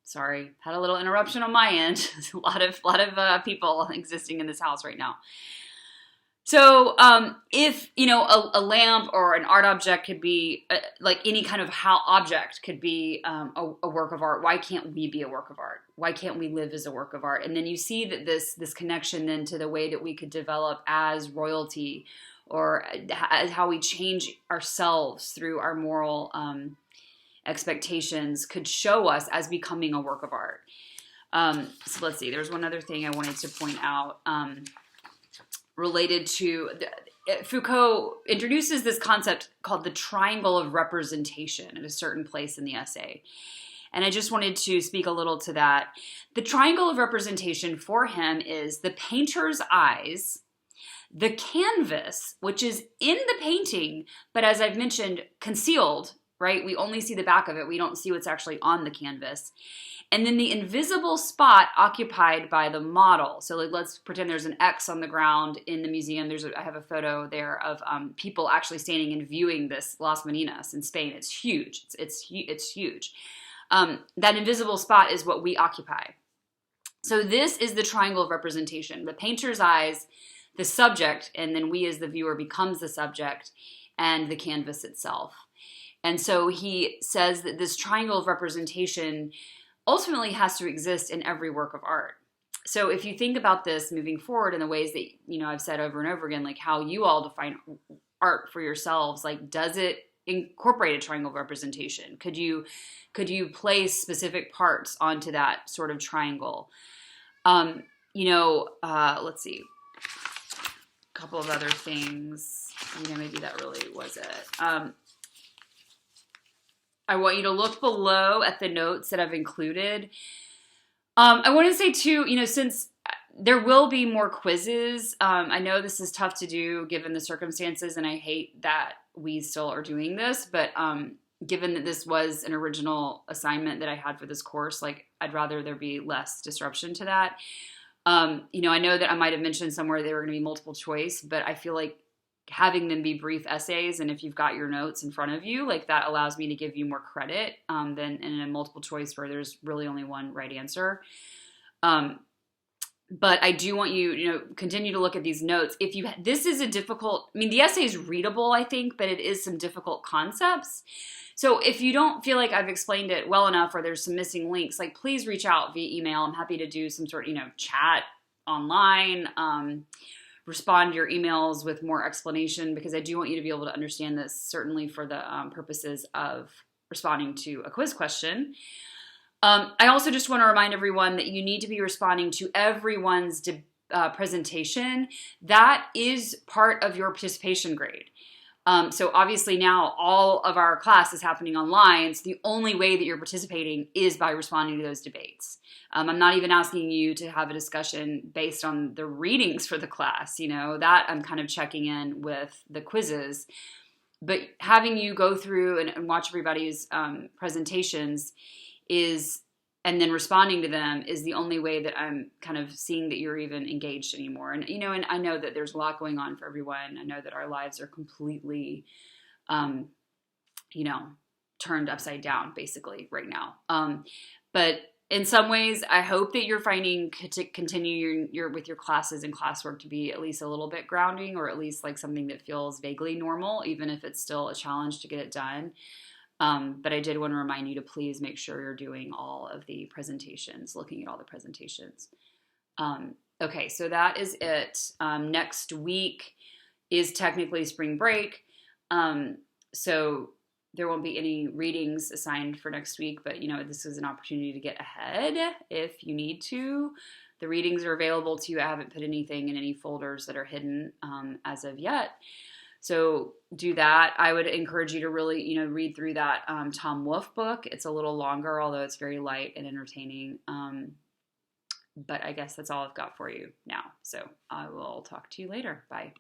Sorry, had a little interruption on my end. There's a lot of people existing in this house right now. So if, a lamp or an art object could be like any kind of how object could be a work of art, why can't we be a work of art? Why can't we live as a work of art? And then you see that this connection then to the way that we could develop as royalty, or as how we change ourselves through our moral expectations could show us as becoming a work of art. So let's see, there's one other thing I wanted to point out. Related to, Foucault introduces this concept called the triangle of representation at a certain place in the essay. And I just wanted to speak a little to that. The triangle of representation for him is the painter's eyes, the canvas, which is in the painting, but as I've mentioned, concealed, right? We only see the back of it. We don't see what's actually on the canvas. And then the invisible spot occupied by the model. So let's pretend there's an X on the ground in the museum. I have a photo there of people actually standing and viewing this Las Meninas in Spain. It's huge. It's huge. That invisible spot is what we occupy. So this is the triangle of representation. The painter's eyes, the subject, and then we as the viewer becomes the subject, and the canvas itself. And so he says that this triangle of representation ultimately has to exist in every work of art. So if you think about this moving forward in the ways that, I've said over and over again, like how you all define art for yourselves, like does it incorporate a triangle of representation? Could you place specific parts onto that sort of triangle? Let's see, a couple of other things. Maybe that really was it. I want you to look below at the notes that I've included. I want to say too, since there will be more quizzes, I know this is tough to do given the circumstances, and I hate that we still are doing this, but given that this was an original assignment that I had for this course, I'd rather there be less disruption to that. I know that I might have mentioned somewhere they were going to be multiple choice, but I feel like having them be brief essays, and if you've got your notes in front of you, that allows me to give you more credit than in a multiple choice where there's really only one right answer. But I do want you, continue to look at these notes. This is a difficult, the essay is readable, I think, but it is some difficult concepts. So if you don't feel like I've explained it well enough, or there's some missing links, please reach out via email. I'm happy to do some sort of, chat online, respond to your emails with more explanation, because I do want you to be able to understand this, certainly for the purposes of responding to a quiz question. I also just want to remind everyone that you need to be responding to everyone's presentation. That is part of your participation grade. So obviously now all of our class is happening online, so the only way that you're participating is by responding to those debates. I'm not even asking you to have a discussion based on the readings for the class, that I'm kind of checking in with the quizzes. But having you go through and watch everybody's presentations and then responding to them is the only way that I'm kind of seeing that you're even engaged anymore. And, and I know that there's a lot going on for everyone. I know that our lives are completely, turned upside down basically right now. But in some ways, I hope that you're finding to continue with your classes and classwork to be at least a little bit grounding, or at least something that feels vaguely normal, even if it's still a challenge to get it done. But I did want to remind you to please make sure you're doing all of the presentations, looking at all the presentations. Okay, so that is it. Next week is technically spring break. So there won't be any readings assigned for next week, but this is an opportunity to get ahead if you need to. The readings are available to you. I haven't put anything in any folders that are hidden as of yet. So do that. I would encourage you to really, read through that Tom Wolfe book. It's a little longer, although it's very light and entertaining. But I guess that's all I've got for you now. So I will talk to you later. Bye.